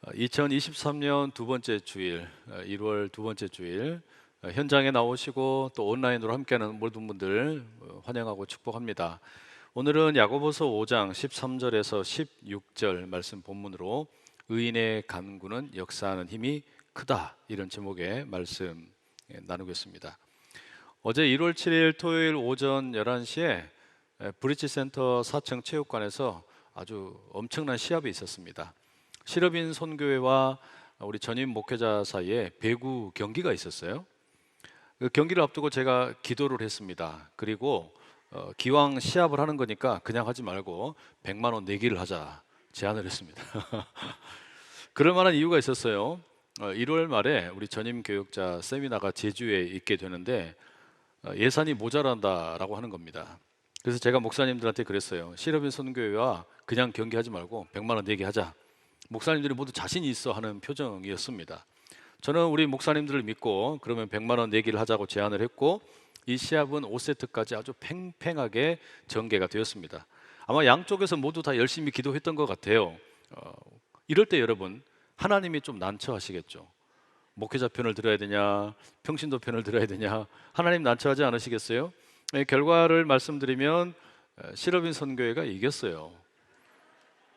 2023년 두 번째 주일, 1월 두 번째 주일 현장에 나오시고 또 온라인으로 함께하는 모든 분들 환영하고 축복합니다. 오늘은 야고보서 5장 13절에서 16절 말씀 본문으로 의인의 간구는 역사하는 힘이 크다, 이런 제목의 말씀 나누겠습니다. 어제 1월 7일 토요일 오전 11시에 브릿지 센터 4층 체육관에서 아주 엄청난 시합이 있었습니다. 실업인 선교회와 우리 전임 목회자 사이에 배구 경기가 있었어요. 그 경기를 앞두고 제가 기도를 했습니다. 그리고 기왕 시합을 하는 거니까 그냥 하지 말고 100만 원 내기를 하자 제안을 했습니다. 그럴 만한 이유가 있었어요. 1월 말에 우리 전임 교육자 세미나가 제주에 있게 되는데 예산이 모자란다라고 하는 겁니다. 그래서 제가 목사님들한테 그랬어요. 실업인 선교회와 그냥 경기하지 말고 100만 원 내기 하자. 목사님들이 모두 자신이 있어 하는 표정이었습니다. 저는 우리 목사님들을 믿고 그러면 100만 원 내기를 하자고 제안을 했고, 이 시합은 5세트까지 아주 팽팽하게 전개가 되었습니다. 아마 양쪽에서 모두 다 열심히 기도했던 것 같아요. 이럴 때 여러분, 하나님이 좀 난처하시겠죠. 목회자 편을 들어야 되냐, 평신도 편을 들어야 되냐, 하나님 난처하지 않으시겠어요? 결과를 말씀드리면 실업인 선교회가 이겼어요.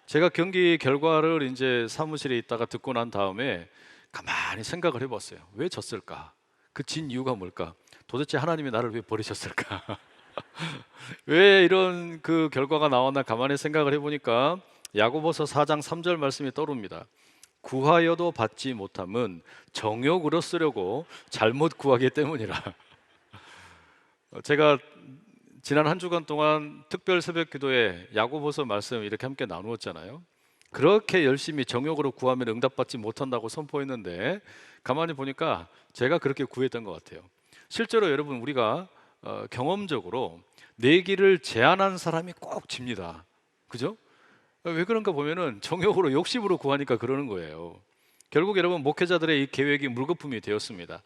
제가 경기 결과를 이제 사무실에 있다가 듣고 난 다음에 가만히 생각을 해봤어요. 왜 졌을까? 그 진 이유가 뭘까? 도대체 하나님이 나를 왜 버리셨을까? 왜 이런 그 결과가 나왔나 가만히 생각을 해보니까 야고보서 4장 3절 말씀이 떠오릅니다. 구하여도 받지 못함은 정욕으로 쓰려고 잘못 구하기 때문이라. 제가 지난 한 주간 동안 특별 새벽 기도에 야고보서 말씀 이렇게 함께 나누었잖아요. 그렇게 열심히 정욕으로 구하면 응답받지 못한다고 선포했는데 가만히 보니까 제가 그렇게 구했던 것 같아요. 실제로 여러분, 우리가 경험적으로 내기를 제안한 사람이 꼭 집니다. 그죠? 왜 그런가 보면은 정욕으로 욕심으로 구하니까 그러는 거예요. 결국 여러분, 목회자들의 이 계획이 물거품이 되었습니다.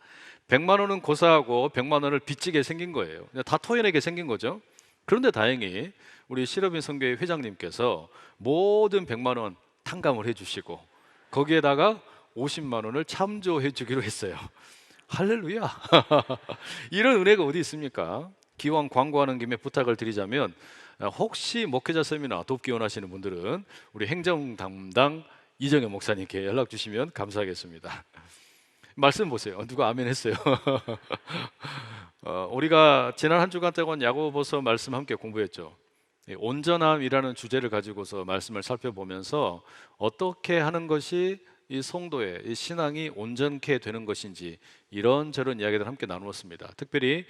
100만 원은 고사하고 100만 원을 빚지게 생긴 거예요. 다 토해내게 생긴 거죠. 그런데 다행히 우리 실업인 선교회 회장님께서 모든 100만 원 탕감을 해주시고 거기에다가 50만 원을 참조해 주기로 했어요. 할렐루야. 이런 은혜가 어디 있습니까? 기왕 광고하는 김에 부탁을 드리자면, 혹시 목회자 세미나 돕기 원하시는 분들은 우리 행정 담당 이정현 목사님께 연락 주시면 감사하겠습니다. 말씀 보세요. 누가 아멘 했어요. 우리가 지난 한 주간 동안 야고보서 말씀 함께 공부했죠. 온전함이라는 주제를 가지고서 말씀을 살펴보면서 어떻게 하는 것이 이 성도의 이 신앙이 온전케 되는 것인지 이런저런 이야기들 함께 나누었습니다. 특별히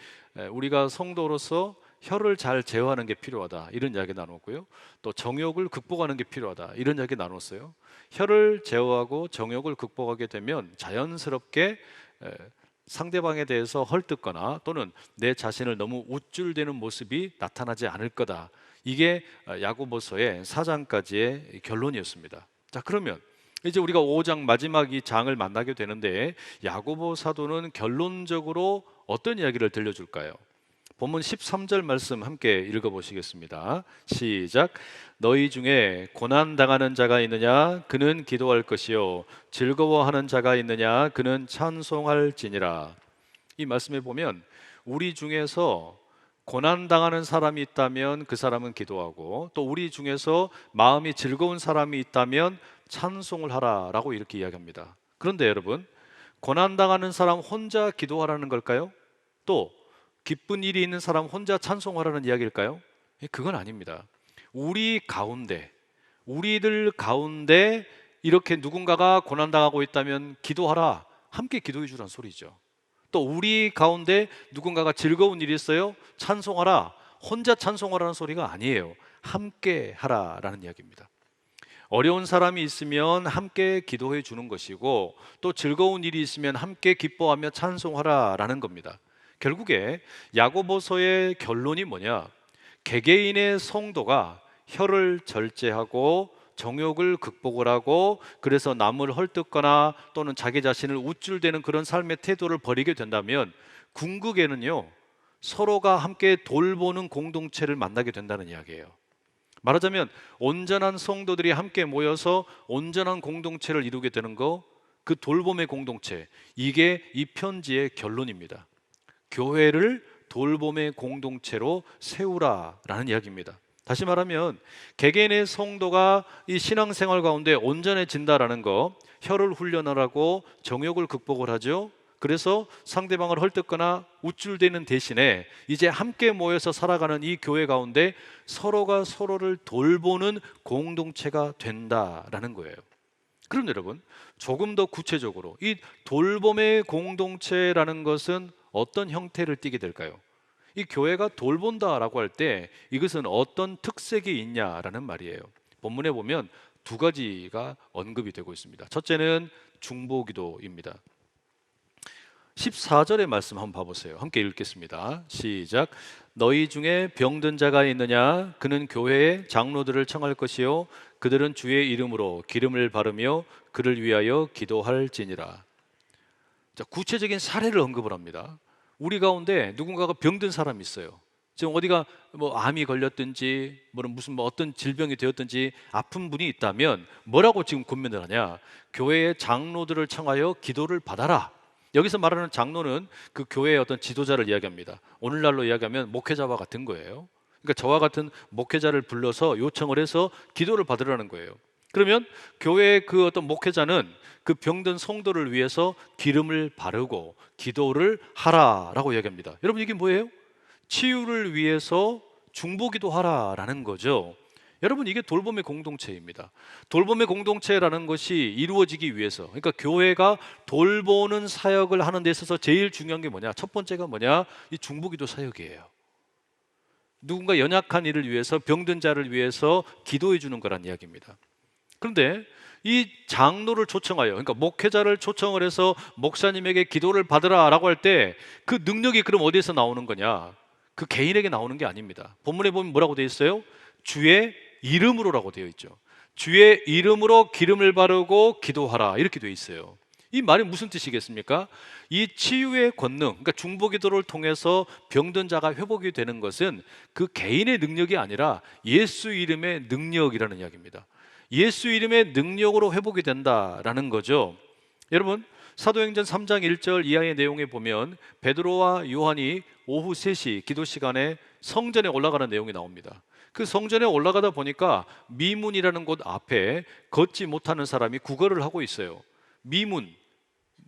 우리가 성도로서 혀를 잘 제어하는 게 필요하다, 이런 이야기 나눴고요. 또 정욕을 극복하는 게 필요하다, 이런 이야기 나눴어요. 혀를 제어하고 정욕을 극복하게 되면 자연스럽게 상대방에 대해서 헐뜯거나 또는 내 자신을 너무 우쭐대는 모습이 나타나지 않을 거다. 이게 야고보서의 4장까지의 결론이었습니다. 자, 그러면 이제 우리가 5장 마지막 이 장을 만나게 되는데, 야고보 사도는 결론적으로 어떤 이야기를 들려줄까요? 본문 13절 말씀 함께 읽어보시겠습니다. 시작. 너희 중에 고난당하는 자가 있느냐? 그는 기도할 것이요, 즐거워하는 자가 있느냐? 그는 찬송할지니라. 이 말씀에 보면 우리 중에서 고난당하는 사람이 있다면 그 사람은 기도하고, 또 우리 중에서 마음이 즐거운 사람이 있다면 찬송을 하라라고 이렇게 이야기합니다. 그런데 여러분, 고난당하는 사람 혼자 기도하라는 걸까요? 또 기쁜 일이 있는 사람 혼자 찬송하라는 이야기일까요? 그건 아닙니다. 우리들 가운데 이렇게 누군가가 고난당하고 있다면 기도하라, 함께 기도해 주라는 소리죠. 또 우리 가운데 누군가가 즐거운 일이 있어요, 찬송하라, 혼자 찬송하라는 소리가 아니에요. 함께 하라라는 이야기입니다. 어려운 사람이 있으면 함께 기도해 주는 것이고, 또 즐거운 일이 있으면 함께 기뻐하며 찬송하라라는 겁니다. 결국에 야고보서의 결론이 뭐냐? 개개인의 성도가 혀를 절제하고 정욕을 극복을 하고, 그래서 남을 헐뜯거나 또는 자기 자신을 우쭐대는 그런 삶의 태도를 버리게 된다면 궁극에는요, 서로가 함께 돌보는 공동체를 만나게 된다는 이야기예요. 말하자면 온전한 성도들이 함께 모여서 온전한 공동체를 이루게 되는 거, 그 돌봄의 공동체, 이게 이 편지의 결론입니다. 교회를 돌봄의 공동체로 세우라라는 이야기입니다. 다시 말하면 개개인의 성도가 이 신앙생활 가운데 온전해진다라는 거, 혀를 훈련하라고 정욕을 극복을 하죠. 그래서 상대방을 헐뜯거나 우쭐대는 대신에 이제 함께 모여서 살아가는 이 교회 가운데 서로가 서로를 돌보는 공동체가 된다라는 거예요. 그럼 여러분, 조금 더 구체적으로 이 돌봄의 공동체라는 것은 어떤 형태를 띠게 될까요? 이 교회가 돌본다라고 할 때 이것은 어떤 특색이 있냐라는 말이에요. 본문에 보면 두 가지가 언급이 되고 있습니다. 첫째는 중보기도입니다. 14절의 말씀 한번 봐보세요. 함께 읽겠습니다. 시작. 너희 중에 병든 자가 있느냐? 그는 교회의 장로들을 청할 것이요 그들은 주의 이름으로 기름을 바르며 그를 위하여 기도할지니라. 자, 구체적인 사례를 언급을 합니다. 우리 가운데 누군가가 병든 사람이 있어요. 지금 어디가 암이 걸렸든지 무슨 어떤 질병이 되었든지 아픈 분이 있다면 뭐라고 지금 권면을 하냐? 교회의 장로들을 청하여 기도를 받아라. 여기서 말하는 장로는 그 교회의 어떤 지도자를 이야기합니다. 오늘날로 이야기하면 목회자와 같은 거예요. 그러니까 저와 같은 목회자를 불러서 요청을 해서 기도를 받으라는 거예요. 그러면 교회의 그 어떤 목회자는 그 병든 성도를 위해서 기름을 바르고 기도를 하라라고 이야기합니다. 여러분, 이게 뭐예요? 치유를 위해서 중보기도 하라라는 거죠. 여러분, 이게 돌봄의 공동체입니다. 돌봄의 공동체라는 것이 이루어지기 위해서, 그러니까 교회가 돌보는 사역을 하는 데 있어서 제일 중요한 게 뭐냐? 첫 번째가 뭐냐? 이 중보기도 사역이에요. 누군가 연약한 이를 위해서, 병든 자를 위해서 기도해 주는 거란 이야기입니다. 그런데 이 장로를 초청하여, 그러니까 목회자를 초청을 해서 목사님에게 기도를 받으라라고 할 때 그 능력이 그럼 어디에서 나오는 거냐? 그 개인에게 나오는 게 아닙니다. 본문에 보면 뭐라고 되어 있어요? 주의 이름으로라고 되어 있죠. 주의 이름으로 기름을 바르고 기도하라, 이렇게 되어 있어요. 이 말이 무슨 뜻이겠습니까? 이 치유의 권능, 그러니까 중보기도를 통해서 병든 자가 회복이 되는 것은 그 개인의 능력이 아니라 예수 이름의 능력이라는 이야기입니다. 예수 이름의 능력으로 회복이 된다라는 거죠. 여러분, 사도행전 3장 1절 이하의 내용에 보면 베드로와 요한이 오후 3시 기도 시간에 성전에 올라가는 내용이 나옵니다. 그 성전에 올라가다 보니까 미문이라는 곳 앞에 걷지 못하는 사람이 구걸을 하고 있어요. 미문,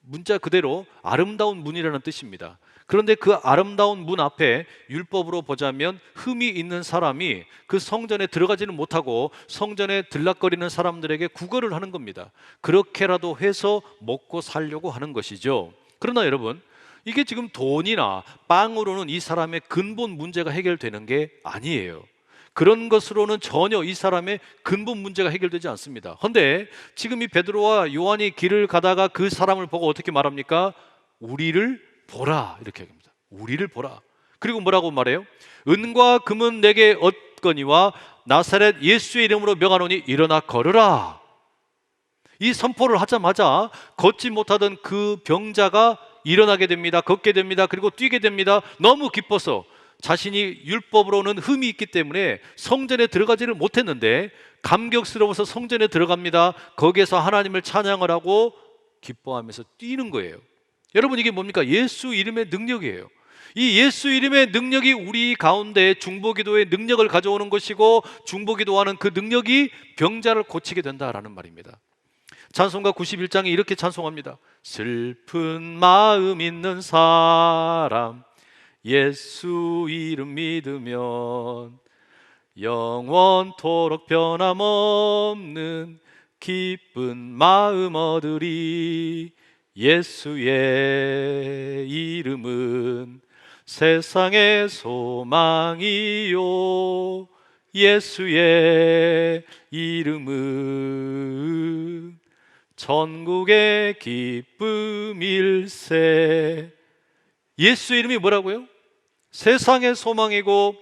문자 그대로 아름다운 문이라는 뜻입니다. 그런데 그 아름다운 문 앞에 율법으로 보자면 흠이 있는 사람이 그 성전에 들어가지는 못하고 성전에 들락거리는 사람들에게 구걸을 하는 겁니다. 그렇게라도 해서 먹고 살려고 하는 것이죠. 그러나 여러분, 이게 지금 돈이나 빵으로는 이 사람의 근본 문제가 해결되는 게 아니에요. 그런 것으로는 전혀 이 사람의 근본 문제가 해결되지 않습니다. 그런데 지금 이 베드로와 요한이 길을 가다가 그 사람을 보고 어떻게 말합니까? 우리를 보라, 이렇게 얘기합니다. 우리를 보라. 그리고 뭐라고 말해요? 은과 금은 내게 얻거니와 나사렛 예수의 이름으로 명하노니 일어나 걸으라. 이 선포를 하자마자 걷지 못하던 그 병자가 일어나게 됩니다. 걷게 됩니다. 그리고 뛰게 됩니다. 너무 기뻐서, 자신이 율법으로는 흠이 있기 때문에 성전에 들어가지를 못했는데 감격스러워서 성전에 들어갑니다. 거기에서 하나님을 찬양을 하고 기뻐하면서 뛰는 거예요. 여러분, 이게 뭡니까? 예수 이름의 능력이에요. 이 예수 이름의 능력이 우리 가운데 중보기도의 능력을 가져오는 것이고, 중보기도하는 그 능력이 병자를 고치게 된다라는 말입니다. 찬송가 91장에 이렇게 찬송합니다. 슬픈 마음 있는 사람 예수 이름 믿으면 영원토록 변함없는 기쁜 마음 얻으리. 예수의 이름은 세상의 소망이요 예수의 이름은 천국의 기쁨일세. 예수 이름이 뭐라고요? 세상의 소망이고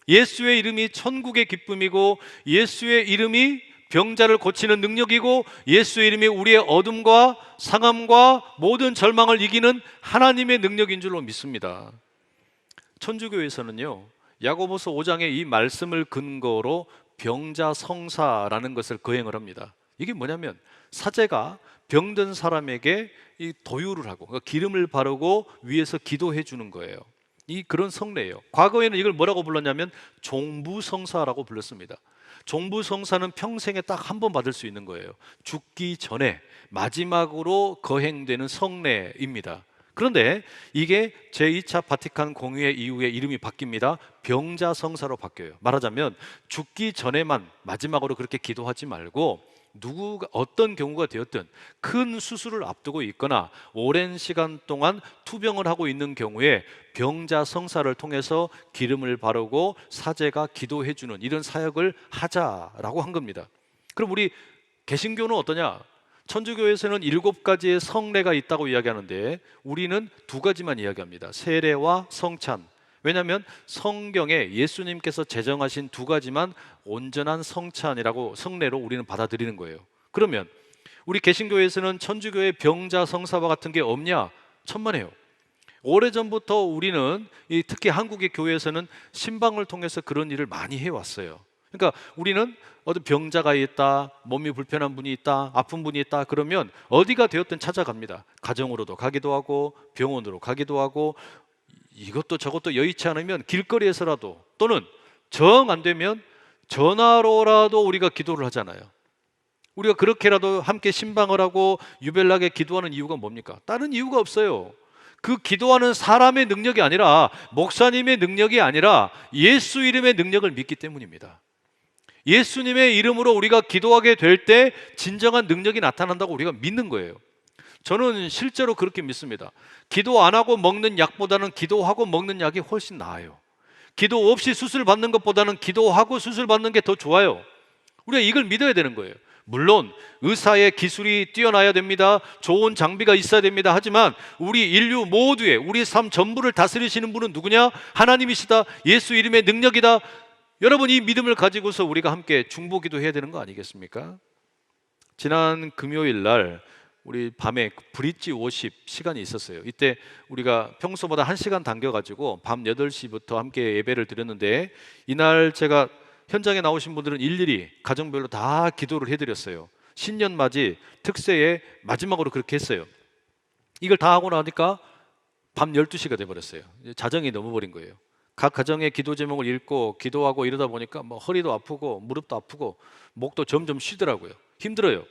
예수의 이름이 천국의 기쁨이고 예수의 이름이 병자를 고치는 능력이고 예수의 이름이 우리의 어둠과 상함과 모든 절망을 이기는 하나님의 능력인 줄로 믿습니다. 천주교에서는요, 야고보서 5장의 이 말씀을 근거로 병자성사라는 것을 거행을 합니다. 이게 뭐냐면 사제가 병든 사람에게 이 도유를 하고 그러니까 기름을 바르고 위에서 기도해 주는 거예요. 이 그런 성례예요. 과거에는 이걸 뭐라고 불렀냐면 종부성사라고 불렀습니다. 종부성사는 평생에 딱 한 번 받을 수 있는 거예요. 죽기 전에 마지막으로 거행되는 성례입니다. 그런데 이게 제2차 바티칸 공의회 이후에 이름이 바뀝니다. 병자성사로 바뀌어요. 말하자면 죽기 전에만 마지막으로 그렇게 기도하지 말고 누구가 어떤 경우가 되었든 큰 수술을 앞두고 있거나 오랜 시간 동안 투병을 하고 있는 경우에 병자성사를 통해서 기름을 바르고 사제가 기도해 주는 이런 사역을 하자라고 한 겁니다. 그럼 우리 개신교는 어떠냐? 천주교에서는 7가지의 성례가 있다고 이야기하는데 우리는 2가지만 이야기합니다. 세례와 성찬. 왜냐하면 성경에 예수님께서 제정하신 2가지만 온전한 성찬이라고 성례로 우리는 받아들이는 거예요. 그러면 우리 개신교에서는 천주교의 병자성사와 같은 게 없냐? 천만에요. 오래전부터 우리는 특히 한국의 교회에서는 신방을 통해서 그런 일을 많이 해왔어요. 그러니까 우리는 어떤 병자가 있다, 몸이 불편한 분이 있다, 아픈 분이 있다 그러면 어디가 되었든 찾아갑니다. 가정으로도 가기도 하고 병원으로 가기도 하고 이것도 저것도 여의치 않으면 길거리에서라도 또는 정 안 되면 전화로라도 우리가 기도를 하잖아요. 우리가 그렇게라도 함께 신방을 하고 유별나게 기도하는 이유가 뭡니까? 다른 이유가 없어요. 그 기도하는 사람의 능력이 아니라 목사님의 능력이 아니라 예수 이름의 능력을 믿기 때문입니다. 예수님의 이름으로 우리가 기도하게 될 때 진정한 능력이 나타난다고 우리가 믿는 거예요. 저는 실제로 그렇게 믿습니다. 기도 안 하고 먹는 약보다는 기도하고 먹는 약이 훨씬 나아요. 기도 없이 수술 받는 것보다는 기도하고 수술 받는 게 더 좋아요. 우리가 이걸 믿어야 되는 거예요. 물론 의사의 기술이 뛰어나야 됩니다. 좋은 장비가 있어야 됩니다. 하지만 우리 인류 모두의 우리 삶 전부를 다스리시는 분은 누구냐? 하나님이시다. 예수 이름의 능력이다. 여러분 이 믿음을 가지고서 우리가 함께 중보기도 해야 되는 거 아니겠습니까? 지난 금요일 날 우리 밤에 브릿지 워십 시간이 있었어요. 이때 우리가 평소보다 1시간 당겨가지고 밤 8시부터 함께 예배를 드렸는데 이날 제가 현장에 나오신 분들은 일일이 가정별로 다 기도를 해드렸어요. 신년맞이 특세의 마지막으로 그렇게 했어요. 이걸 다 하고 나니까 밤 12시가 돼버렸어요. 자정이 넘어버린 거예요. 각 가정의 기도 제목을 읽고 기도하고 이러다 보니까 뭐 허리도 아프고 무릎도 아프고 목도 점점 쉬더라고요. 힘들어요.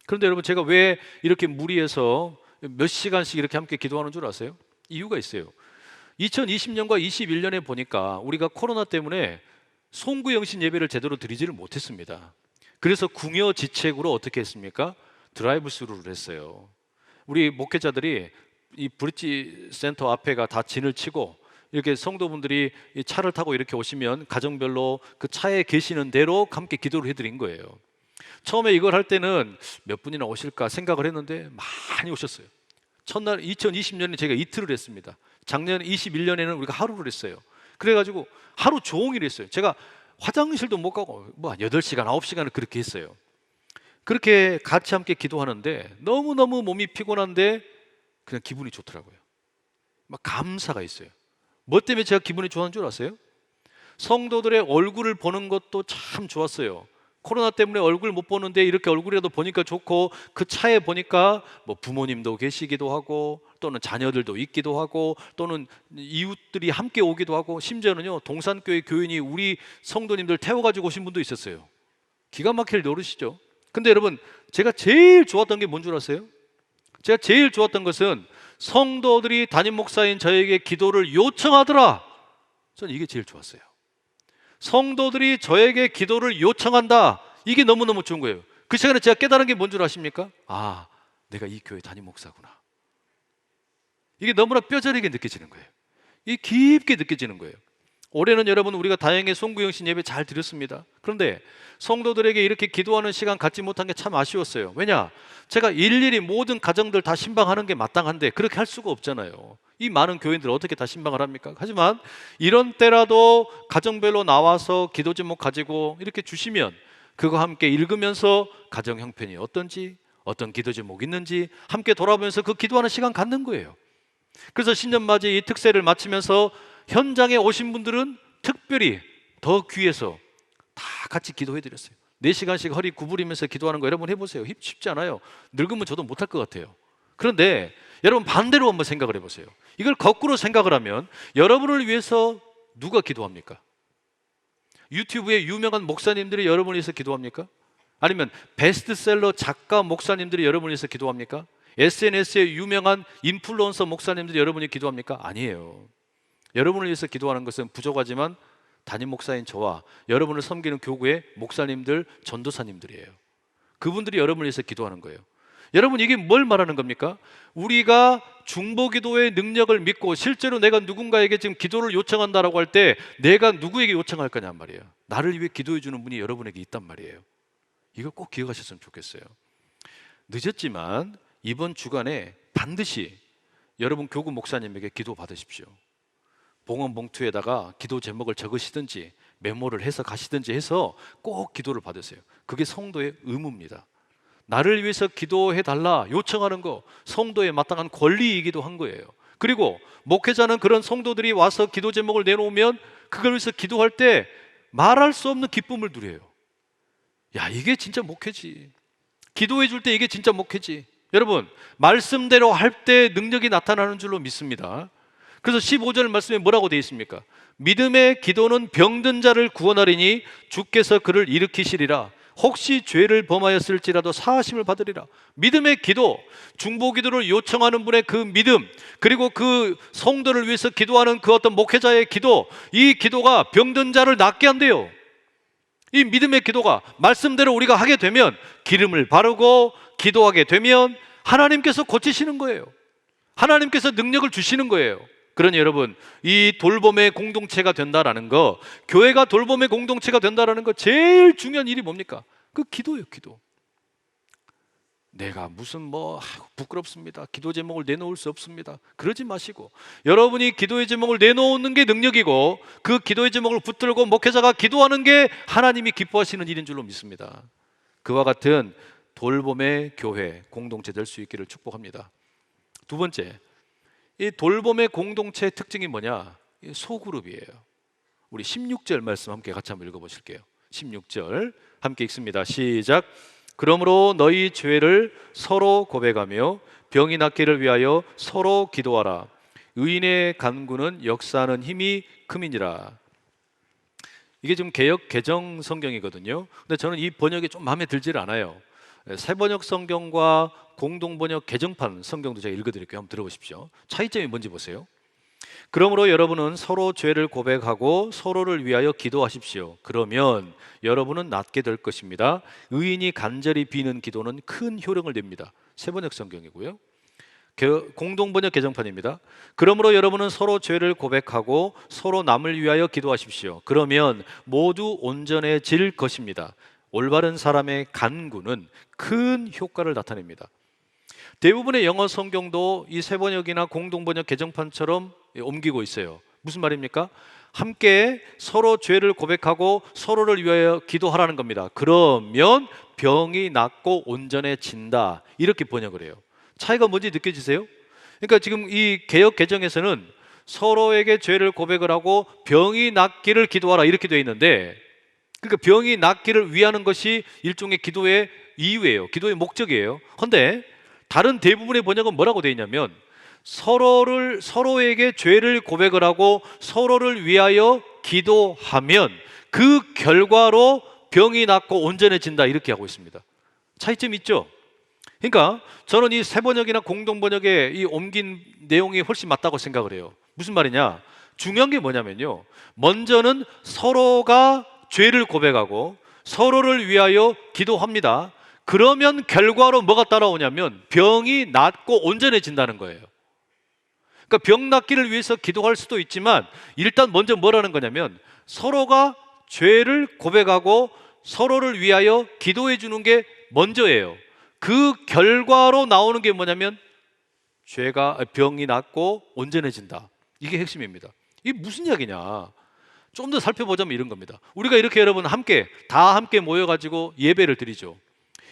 그런데 여러분 제가 왜 이렇게 무리해서 몇 시간씩 이렇게 함께 기도하는 줄 아세요? 이유가 있어요. 2020년과 21년에 보니까 우리가 코로나 때문에 송구영신 예배를 제대로 드리지를 못했습니다. 그래서 궁여지책으로 어떻게 했습니까? 드라이브 스루를 했어요. 우리 목회자들이 이 브릿지 센터 앞에가 다 진을 치고 이렇게 성도분들이 이 차를 타고 이렇게 오시면 가정별로 그 차에 계시는 대로 함께 기도를 해드린 거예요. 처음에 이걸 할 때는 몇 분이나 오실까 생각을 했는데 많이 오셨어요. 첫날 2020년에 제가 이틀을 했습니다. 작년 21년에는 우리가 하루를 했어요. 그래가지고 하루 종일 했어요. 제가 화장실도 못 가고 뭐 8시간, 9시간을 그렇게 했어요. 그렇게 같이 함께 기도하는데 너무너무 몸이 피곤한데 그냥 기분이 좋더라고요. 막 감사가 있어요. 뭐 때문에 제가 기분이 좋아하는 줄 아세요? 성도들의 얼굴을 보는 것도 참 좋았어요. 코로나 때문에 얼굴 못 보는데 이렇게 얼굴이라도 보니까 좋고 그 차에 보니까 뭐 부모님도 계시기도 하고 또는 자녀들도 있기도 하고 또는 이웃들이 함께 오기도 하고 심지어는요 동산교회 교인이 우리 성도님들 태워가지고 오신 분도 있었어요. 기가 막힐 노릇이죠. 근데 여러분 제가 제일 좋았던 게 뭔 줄 아세요? 제가 제일 좋았던 것은 성도들이 담임 목사인 저에게 기도를 요청하더라. 저는 이게 제일 좋았어요. 성도들이 저에게 기도를 요청한다. 이게 너무너무 좋은 거예요. 그 시간에 제가 깨달은 게 뭔 줄 아십니까? 아, 내가 이 교회 담임 목사구나. 이게 너무나 뼈저리게 느껴지는 거예요. 이게 깊게 느껴지는 거예요. 올해는 여러분 우리가 다행히 송구영신 예배 잘 드렸습니다. 그런데 성도들에게 이렇게 기도하는 시간 갖지 못한 게 참 아쉬웠어요. 왜냐? 제가 일일이 모든 가정들 다 신방하는 게 마땅한데 그렇게 할 수가 없잖아요. 이 많은 교인들 어떻게 다 신방을 합니까? 하지만 이런 때라도 가정별로 나와서 기도 제목 가지고 이렇게 주시면 그거 함께 읽으면서 가정 형편이 어떤지 어떤 기도 제목이 있는지 함께 돌아보면서 그 기도하는 시간 갖는 거예요. 그래서 신년맞이 이 특세를 마치면서 현장에 오신 분들은 특별히 더 귀해서 다 같이 기도해 드렸어요. 4시간씩 허리 구부리면서 기도하는 거 여러분 해보세요. 쉽지 않아요. 늙으면 저도 못할 것 같아요. 그런데 여러분 반대로 한번 생각을 해보세요. 이걸 거꾸로 생각을 하면 여러분을 위해서 누가 기도합니까? 유튜브에 유명한 목사님들이 여러분을 위해서 기도합니까? 아니면 베스트셀러 작가 목사님들이 여러분을 위해서 기도합니까? SNS에 유명한 인플루언서 목사님들이 여러분이 기도합니까? 아니에요. 여러분을 위해서 기도하는 것은 부족하지만 담임 목사인 저와 여러분을 섬기는 교구의 목사님들, 전도사님들이에요. 그분들이 여러분을 위해서 기도하는 거예요. 여러분, 이게 뭘 말하는 겁니까? 우리가 중보기도의 능력을 믿고 실제로 내가 누군가에게 지금 기도를 요청한다라고 할 때 내가 누구에게 요청할 거냔 말이에요. 나를 위해 기도해 주는 분이 여러분에게 있단 말이에요. 이거 꼭 기억하셨으면 좋겠어요. 늦었지만 이번 주간에 반드시 여러분 교구 목사님에게 기도 받으십시오. 봉헌 봉투에다가 기도 제목을 적으시든지 메모를 해서 가시든지 해서 꼭 기도를 받으세요. 그게 성도의 의무입니다. 나를 위해서 기도해 달라 요청하는 거 성도의 마땅한 권리이기도 한 거예요. 그리고 목회자는 그런 성도들이 와서 기도 제목을 내놓으면 그걸 위해서 기도할 때 말할 수 없는 기쁨을 누려요. 야, 이게 진짜 목회지. 기도해 줄 때 이게 진짜 목회지. 여러분, 말씀대로 할 때 능력이 나타나는 줄로 믿습니다. 그래서 15절 말씀에 뭐라고 되어 있습니까? 믿음의 기도는 병든 자를 구원하리니 주께서 그를 일으키시리라. 혹시 죄를 범하였을지라도 사하심을 받으리라. 믿음의 기도, 중보기도를 요청하는 분의 그 믿음, 그리고 그 성도를 위해서 기도하는 그 어떤 목회자의 기도, 이 기도가 병든 자를 낫게 한대요. 이 믿음의 기도가 말씀대로 우리가 하게 되면, 기름을 바르고 기도하게 되면 하나님께서 고치시는 거예요. 하나님께서 능력을 주시는 거예요. 그러니 여러분, 이 돌봄의 공동체가 된다라는 거, 교회가 돌봄의 공동체가 된다라는 거 제일 중요한 일이 뭡니까? 그 기도예요. 기도. 내가 무슨 부끄럽습니다, 기도 제목을 내놓을 수 없습니다, 그러지 마시고 여러분이 기도의 제목을 내놓는 게 능력이고, 그 기도의 제목을 붙들고 목회자가 기도하는 게 하나님이 기뻐하시는 일인 줄로 믿습니다. 그와 같은 돌봄의 교회 공동체 될 수 있기를 축복합니다. 두 번째, 이 돌봄의 공동체의 특징이 뭐냐? 소그룹이에요. 우리 16절 말씀 함께 같이 한번 읽어보실게요. 16절 함께 읽습니다. 시작. 그러므로 너희 죄를 서로 고백하며 병이 낫기를 위하여 서로 기도하라. 의인의 간구는 역사하는 힘이 큼이니라. 이게 지금 개역 개정 성경이거든요. 근데 저는 이 번역이 좀 마음에 들질 않아요. 새번역 성경과 공동번역 개정판 성경도 제가 읽어드릴게요. 한번 들어보십시오. 차이점이 뭔지 보세요. 그러므로 여러분은 서로 죄를 고백하고 서로를 위하여 기도하십시오. 그러면 여러분은 낫게 될 것입니다. 의인이 간절히 비는 기도는 큰 효력을 냅니다. 새번역 성경이고요. 공동번역 개정판입니다. 그러므로 여러분은 서로 죄를 고백하고 서로 남을 위하여 기도하십시오. 그러면 모두 온전해질 것입니다. 올바른 사람의 간구는 큰 효과를 나타냅니다. 대부분의 영어 성경도 이 새번역이나 공동번역 개정판처럼 옮기고 있어요. 무슨 말입니까? 함께 서로 죄를 고백하고 서로를 위하여 기도하라는 겁니다. 그러면 병이 낫고 온전해진다, 이렇게 번역을 해요. 차이가 뭔지 느껴지세요? 그러니까 지금 이 개역 개정에서는 서로에게 죄를 고백을 하고 병이 낫기를 기도하라, 이렇게 되어 있는데, 그러니까 병이 낫기를 위하는 것이 일종의 기도의 이유예요. 기도의 목적이에요. 그런데 다른 대부분의 번역은 뭐라고 되어 있냐면, 서로에게 죄를 고백을 하고 서로를 위하여 기도하면 그 결과로 병이 낫고 온전해진다, 이렇게 하고 있습니다. 차이점이 있죠? 그러니까 저는 이 새번역이나 공동번역에 이 옮긴 내용이 훨씬 맞다고 생각을 해요. 무슨 말이냐? 중요한 게 뭐냐면요, 먼저는 서로가 죄를 고백하고 서로를 위하여 기도합니다. 그러면 결과로 뭐가 따라오냐면 병이 낫고 온전해진다는 거예요. 그러니까 병 낫기를 위해서 기도할 수도 있지만, 일단 먼저 뭐라는 거냐면 서로가 죄를 고백하고 서로를 위하여 기도해 주는 게 먼저예요. 그 결과로 나오는 게 뭐냐면 병이 낫고 온전해진다. 이게 핵심입니다. 이게 무슨 이야기냐? 좀 더 살펴보자면 이런 겁니다. 우리가 이렇게 여러분 다 함께 모여가지고 예배를 드리죠.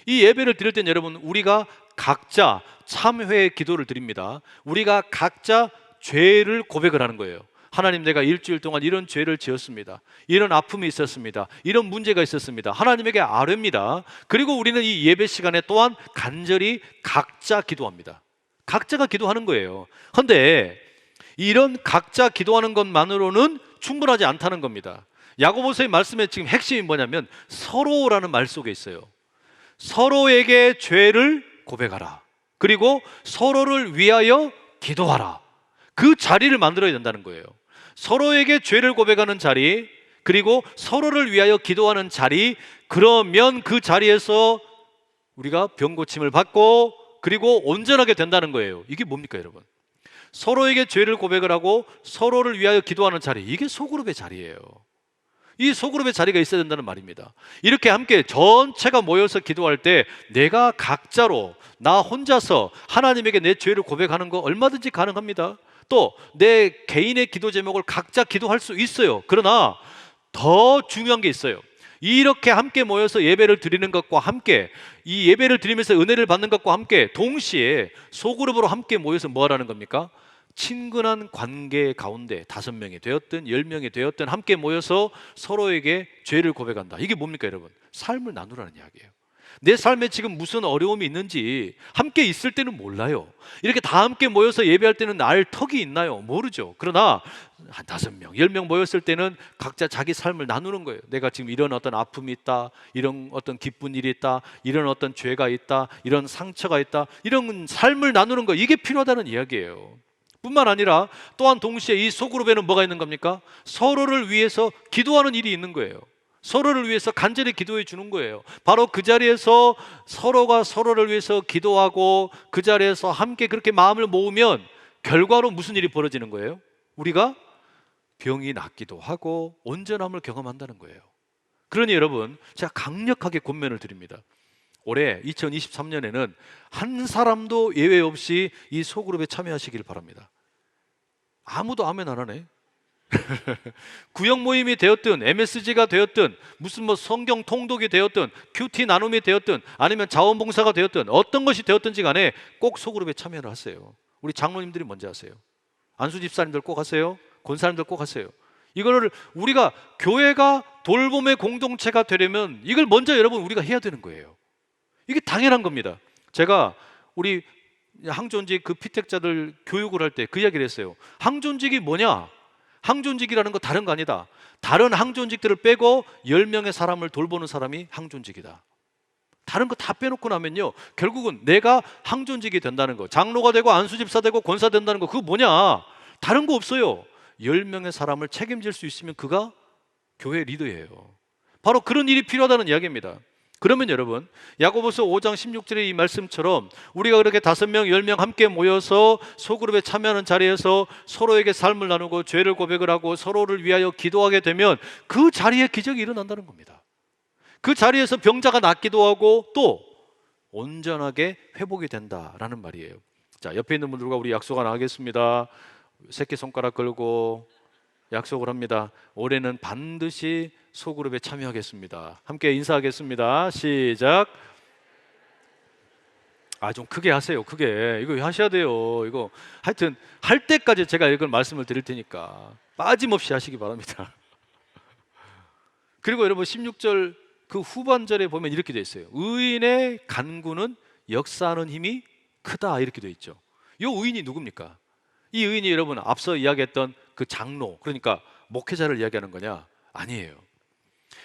이 예배를 드릴 땐 여러분, 우리가 각자 참회의 기도를 드립니다. 우리가 각자 죄를 고백을 하는 거예요. 하나님, 내가 일주일 동안 이런 죄를 지었습니다. 이런 아픔이 있었습니다. 이런 문제가 있었습니다. 하나님에게 아뢰입니다. 그리고 우리는 이 예배 시간에 또한 간절히 각자 기도합니다. 각자가 기도하는 거예요. 그런데 이런 각자 기도하는 것만으로는 충분하지 않다는 겁니다. 야고보서의 말씀의 지금 핵심이 뭐냐면 서로라는 말 속에 있어요. 서로에게 죄를 고백하라. 그리고 서로를 위하여 기도하라. 그 자리를 만들어야 된다는 거예요. 서로에게 죄를 고백하는 자리, 그리고 서로를 위하여 기도하는 자리. 그러면 그 자리에서 우리가 병고침을 받고 그리고 온전하게 된다는 거예요. 이게 뭡니까 여러분? 서로에게 죄를 고백을 하고 서로를 위하여 기도하는 자리, 이게 소그룹의 자리예요. 이 소그룹의 자리가 있어야 된다는 말입니다. 이렇게 함께 전체가 모여서 기도할 때 내가 각자로, 나 혼자서 하나님에게 내 죄를 고백하는 거 얼마든지 가능합니다. 또 내 개인의 기도 제목을 각자 기도할 수 있어요. 그러나 더 중요한 게 있어요. 이렇게 함께 모여서 예배를 드리는 것과 함께, 이 예배를 드리면서 은혜를 받는 것과 함께 동시에 소그룹으로 함께 모여서 뭐 하라는 겁니까? 친근한 관계 가운데 5명이 되었든 10명이 되었든 함께 모여서 서로에게 죄를 고백한다. 이게 뭡니까 여러분? 삶을 나누라는 이야기예요. 내 삶에 지금 무슨 어려움이 있는지 함께 있을 때는 몰라요. 이렇게 다 함께 모여서 예배할 때는 알 턱이 있나요? 모르죠. 그러나 한 5명, 10명 모였을 때는 각자 자기 삶을 나누는 거예요. 내가 지금 이런 어떤 아픔이 있다, 이런 어떤 기쁜 일이 있다, 이런 어떤 죄가 있다, 이런 상처가 있다, 이런 삶을 나누는 거, 이게 필요하다는 이야기예요. 뿐만 아니라 또한 동시에 이 소그룹에는 뭐가 있는 겁니까? 서로를 위해서 기도하는 일이 있는 거예요. 서로를 위해서 간절히 기도해 주는 거예요. 바로 그 자리에서 서로가 서로를 위해서 기도하고 그 자리에서 함께 그렇게 마음을 모으면 결과로 무슨 일이 벌어지는 거예요? 우리가 병이 낫기도 하고 온전함을 경험한다는 거예요. 그러니 여러분, 제가 강력하게 권면을 드립니다. 올해 2023년에는 한 사람도 예외 없이 이 소그룹에 참여하시길 바랍니다. 아무도 아멘 안 하네. 구역 모임이 되었든 MSG가 되었든 무슨 뭐 성경 통독이 되었든 큐티 나눔이 되었든 아니면 자원봉사가 되었든 어떤 것이 되었든지 간에 꼭 소그룹에 참여를 하세요. 우리 장로님들이 먼저 하세요. 안수 집사님들 꼭 하세요. 권사님들 꼭 하세요. 이거를 우리가 교회가 돌봄의 공동체가 되려면 이걸 먼저 여러분 우리가 해야 되는 거예요. 이게 당연한 겁니다. 제가 우리 항존직 그 피택자들 교육을 할 때 그 이야기를 했어요. 항존직이 뭐냐? 항존직이라는 거 다른 거 아니다. 다른 항존직들을 빼고 10명의 사람을 돌보는 사람이 항존직이다. 다른 거 다 빼놓고 나면요, 결국은 내가 항존직이 된다는 거, 장로가 되고 안수집사 되고 권사 된다는 거, 그거 뭐냐? 다른 거 없어요. 10명의 사람을 책임질 수 있으면 그가 교회 리더예요. 바로 그런 일이 필요하다는 이야기입니다. 그러면 여러분, 야고보서 5장 16절의 이 말씀처럼 우리가 그렇게 5명, 10명 함께 모여서 소그룹에 참여하는 자리에서 서로에게 삶을 나누고 죄를 고백을 하고 서로를 위하여 기도하게 되면 그 자리에 기적이 일어난다는 겁니다. 그 자리에서 병자가 낫기도 하고 또 온전하게 회복이 된다라는 말이에요. 자, 옆에 있는 분들과 우리 약속 하나 하겠습니다. 새끼손가락 걸고 약속을 합니다. 올해는 반드시 소그룹에 참여하겠습니다. 함께 인사하겠습니다. 시작. 좀 크게 하세요. 크게. 이거 하셔야 돼요. 이거 하여튼 할 때까지 제가 이걸 말씀을 드릴 테니까 빠짐없이 하시기 바랍니다. 그리고 여러분 16절 그 후반절에 보면 이렇게 돼 있어요. 의인의 간구는 역사하는 힘이 크다, 이렇게 돼 있죠. 이 의인이 누굽니까? 이 의인이 여러분 앞서 이야기했던 그 장로, 그러니까 목회자를 이야기하는 거냐? 아니에요.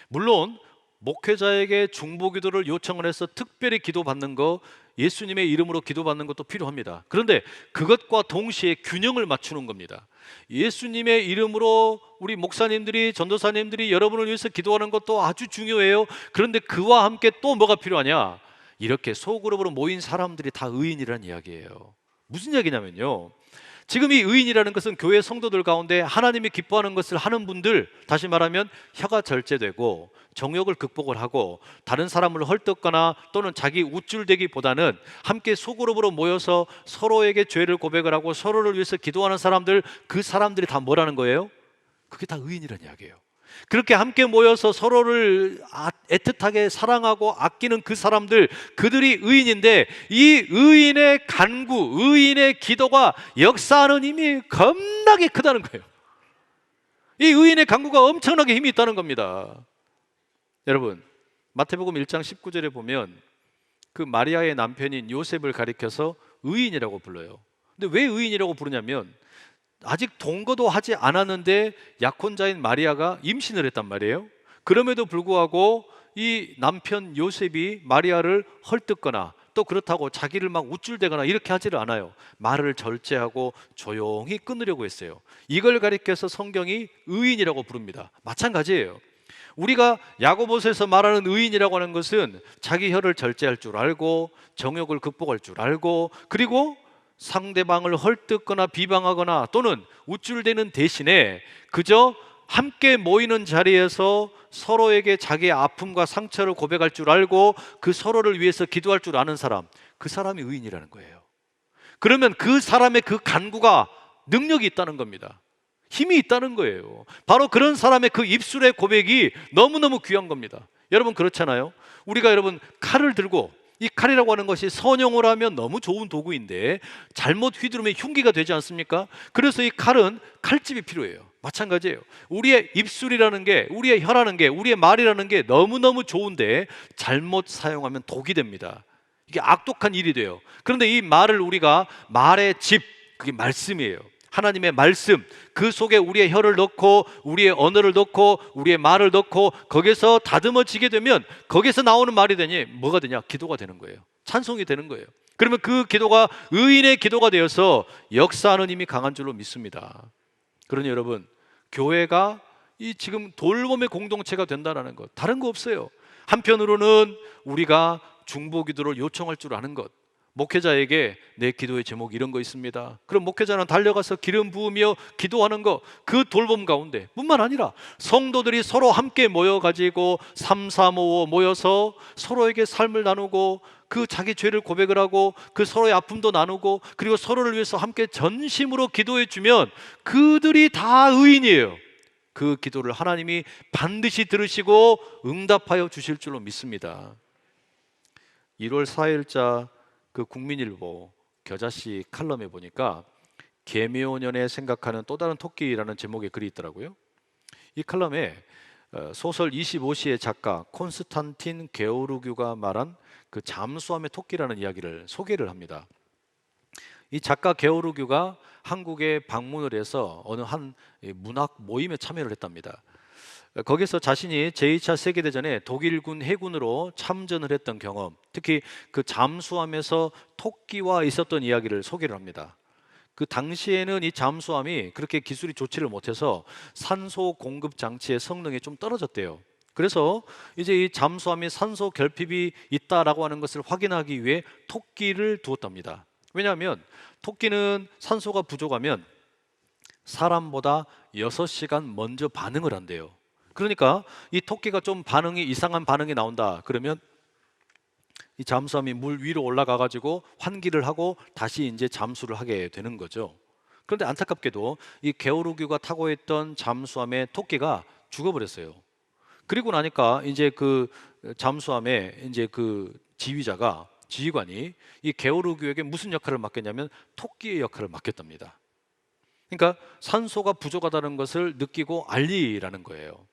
물론 목회자에게 중보기도를 요청을 해서 특별히 기도받는 거, 예수님의 이름으로 기도받는 것도 필요합니다. 그런데 그것과 동시에 균형을 맞추는 겁니다. 예수님의 이름으로 우리 목사님들이, 전도사님들이 여러분을 위해서 기도하는 것도 아주 중요해요. 그런데 그와 함께 또 뭐가 필요하냐? 이렇게 소그룹으로 모인 사람들이 다 의인이라는 이야기예요. 무슨 이야기냐면요, 지금 이 의인이라는 것은 교회 성도들 가운데 하나님이 기뻐하는 것을 하는 분들, 다시 말하면 혀가 절제되고 정욕을 극복을 하고 다른 사람을 헐뜯거나 또는 자기 우쭐대기보다는 함께 소그룹으로 모여서 서로에게 죄를 고백을 하고 서로를 위해서 기도하는 사람들, 그 사람들이 다 뭐라는 거예요? 그게 다 의인이라는 이야기예요. 그렇게 함께 모여서 서로를 애틋하게 사랑하고 아끼는 그 사람들, 그들이 의인인데 이 의인의 간구, 의인의 기도가 역사하는 힘이 겁나게 크다는 거예요. 이 의인의 간구가 엄청나게 힘이 있다는 겁니다. 여러분, 마태복음 1장 19절에 보면 그 마리아의 남편인 요셉을 가리켜서 의인이라고 불러요. 근데 왜 의인이라고 부르냐면 아직 동거도 하지 않았는데 약혼자인 마리아가 임신을 했단 말이에요. 그럼에도 불구하고 이 남편 요셉이 마리아를 헐뜯거나 또 그렇다고 자기를 막 우쭐대거나 이렇게 하지를 않아요. 말을 절제하고 조용히 끊으려고 했어요. 이걸 가리켜서 성경이 의인이라고 부릅니다. 마찬가지예요. 우리가 야고보서에서 말하는 의인이라고 하는 것은 자기 혀를 절제할 줄 알고 정욕을 극복할 줄 알고 그리고 상대방을 헐뜯거나 비방하거나 또는 우쭐대는 대신에 그저 함께 모이는 자리에서 서로에게 자기의 아픔과 상처를 고백할 줄 알고 그 서로를 위해서 기도할 줄 아는 사람, 그 사람이 의인이라는 거예요. 그러면 그 사람의 그 간구가 능력이 있다는 겁니다. 힘이 있다는 거예요. 바로 그런 사람의 그 입술의 고백이 너무너무 귀한 겁니다. 여러분 그렇잖아요. 우리가 여러분 칼을 들고 이 칼이라고 하는 것이 선용을 하면 너무 좋은 도구인데 잘못 휘두르면 흉기가 되지 않습니까? 그래서 이 칼은 칼집이 필요해요. 마찬가지예요. 우리의 입술이라는 게, 우리의 혀라는 게, 우리의 말이라는 게 너무너무 좋은데 잘못 사용하면 독이 됩니다. 이게 악독한 일이 돼요. 그런데 이 말을 우리가 말의 집, 그게 말씀이에요. 하나님의 말씀, 그 속에 우리의 혀를 넣고 우리의 언어를 넣고 우리의 말을 넣고 거기서 다듬어지게 되면 거기서 나오는 말이 되니 뭐가 되냐? 기도가 되는 거예요. 찬송이 되는 거예요. 그러면 그 기도가 의인의 기도가 되어서 역사하는 힘이 강한 줄로 믿습니다. 그러니 여러분, 교회가 이 지금 돌봄의 공동체가 된다는 것, 다른 거 없어요. 한편으로는 우리가 중보기도를 요청할 줄 아는 것, 목회자에게 내 기도의 제목이 이런 거 있습니다. 그럼 목회자는 달려가서 기름 부으며 기도하는 거, 그 돌봄 가운데 뿐만 아니라 성도들이 서로 함께 모여가지고 335 모여서 서로에게 삶을 나누고 그 자기 죄를 고백을 하고 그 서로의 아픔도 나누고 그리고 서로를 위해서 함께 전심으로 기도해 주면 그들이 다 의인이에요. 그 기도를 하나님이 반드시 들으시고 응답하여 주실 줄로 믿습니다. 1월 4일자 그 국민일보 겨자씨 칼럼에 보니까 계묘년에 생각하는 또 다른 토끼라는 제목의 글이 있더라고요. 이 칼럼에 소설 25시의 작가 콘스탄틴 게오르규가 말한 그 잠수함의 토끼라는 이야기를 소개를 합니다. 이 작가 게오르규가 한국에 방문을 해서 어느 한 문학 모임에 참여를 했답니다. 거기서 자신이 제2차 세계대전에 독일군 해군으로 참전을 했던 경험, 특히 그 잠수함에서 토끼와 있었던 이야기를 소개를 합니다. 그 당시에는 이 잠수함이 그렇게 기술이 좋지를 못해서 산소 공급 장치의 성능이 좀 떨어졌대요. 그래서 이제 이 잠수함이 산소 결핍이 있다라고 하는 것을 확인하기 위해 토끼를 두었답니다. 왜냐하면 토끼는 산소가 부족하면 사람보다 6시간 먼저 반응을 한대요. 그러니까 이 토끼가 좀 반응이 이상한 반응이 나온다 그러면 이 잠수함이 물 위로 올라가 가지고 환기를 하고 다시 이제 잠수를 하게 되는 거죠. 그런데 안타깝게도 이 게오르규가 타고 있던 잠수함의 토끼가 죽어버렸어요. 그리고 나니까 이제 그 잠수함의 이제 그 지휘관이 이 게오르규에게 무슨 역할을 맡겼냐면 토끼의 역할을 맡겼답니다. 그러니까 산소가 부족하다는 것을 느끼고 알리라는 거예요.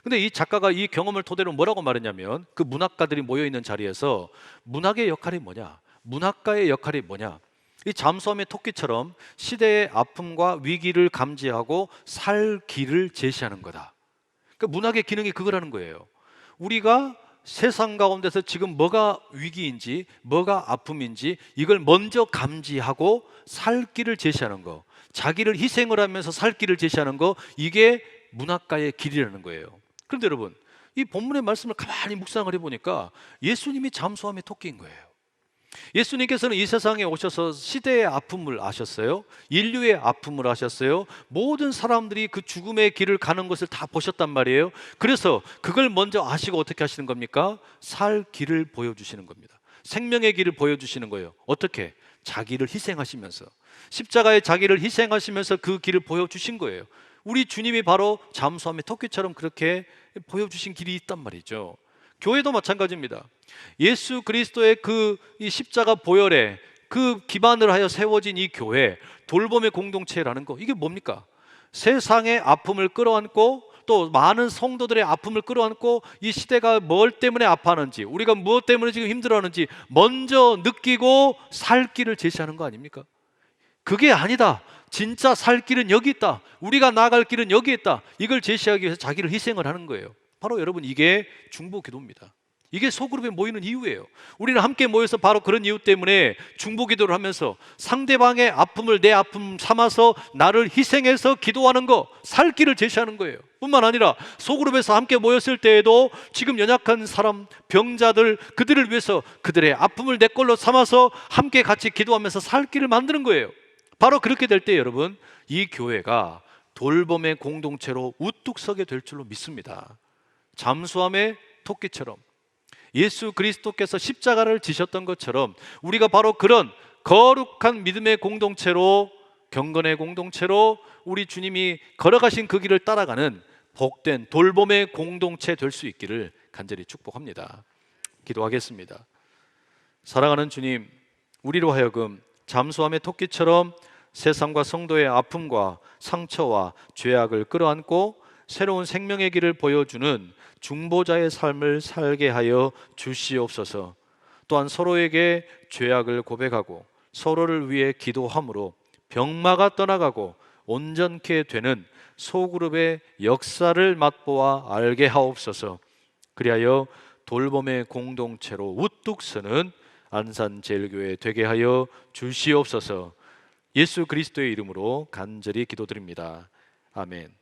근데 이 작가가 이 경험을 토대로 뭐라고 말했냐면 그 문학가들이 모여있는 자리에서 문학의 역할이 뭐냐, 문학가의 역할이 뭐냐, 이 잠수함의 토끼처럼 시대의 아픔과 위기를 감지하고 살 길을 제시하는 거다. 그러니까 문학의 기능이 그거라는 거예요. 우리가 세상 가운데서 지금 뭐가 위기인지 뭐가 아픔인지 이걸 먼저 감지하고 살 길을 제시하는 거, 자기를 희생을 하면서 살 길을 제시하는 거, 이게 문학가의 길이라는 거예요. 그런데 여러분, 이 본문의 말씀을 가만히 묵상을 해보니까 예수님이 잠수함의 토끼인 거예요. 예수님께서는 이 세상에 오셔서 시대의 아픔을 아셨어요. 인류의 아픔을 아셨어요. 모든 사람들이 그 죽음의 길을 가는 것을 다 보셨단 말이에요. 그래서 그걸 먼저 아시고 어떻게 하시는 겁니까? 살 길을 보여주시는 겁니다. 생명의 길을 보여주시는 거예요. 어떻게? 자기를 희생하시면서, 십자가의 자기를 희생하시면서 그 길을 보여주신 거예요. 우리 주님이 바로 잠수함의 토끼처럼 그렇게 보여주신 길이 있단 말이죠. 교회도 마찬가지입니다. 예수 그리스도의 이 십자가 보혈에 그 기반을 하여 세워진 이 교회, 돌봄의 공동체라는 거, 이게 뭡니까? 세상의 아픔을 끌어안고 또 많은 성도들의 아픔을 끌어안고 이 시대가 뭘 때문에 아파하는지, 우리가 무엇 때문에 지금 힘들어하는지 먼저 느끼고 살 길을 제시하는 거 아닙니까? 그게 아니다, 진짜 살 길은 여기 있다, 우리가 나아갈 길은 여기 있다, 이걸 제시하기 위해서 자기를 희생을 하는 거예요. 바로 여러분, 이게 중보기도입니다. 이게 소그룹에 모이는 이유예요. 우리는 함께 모여서 바로 그런 이유 때문에 중보기도를 하면서 상대방의 아픔을 내 아픔 삼아서 나를 희생해서 기도하는 거, 살 길을 제시하는 거예요. 뿐만 아니라 소그룹에서 함께 모였을 때에도 지금 연약한 사람, 병자들, 그들을 위해서 그들의 아픔을 내 걸로 삼아서 함께 같이 기도하면서 살 길을 만드는 거예요. 바로 그렇게 될 때 여러분, 이 교회가 돌봄의 공동체로 우뚝 서게 될 줄로 믿습니다. 잠수함의 토끼처럼 예수 그리스도께서 십자가를 지셨던 것처럼 우리가 바로 그런 거룩한 믿음의 공동체로, 경건의 공동체로 우리 주님이 걸어가신 그 길을 따라가는 복된 돌봄의 공동체 될 수 있기를 간절히 축복합니다. 기도하겠습니다. 사랑하는 주님, 우리로 하여금 잠수함의 토끼처럼 세상과 성도의 아픔과 상처와 죄악을 끌어안고 새로운 생명의 길을 보여주는 중보자의 삶을 살게 하여 주시옵소서. 또한 서로에게 죄악을 고백하고 서로를 위해 기도함으로 병마가 떠나가고 온전케 되는 소그룹의 역사를 맛보아 알게 하옵소서. 그리하여 돌봄의 공동체로 우뚝 서는 안산제일교회 되게 하여 주시옵소서. 예수 그리스도의 이름으로 간절히 기도드립니다. 아멘.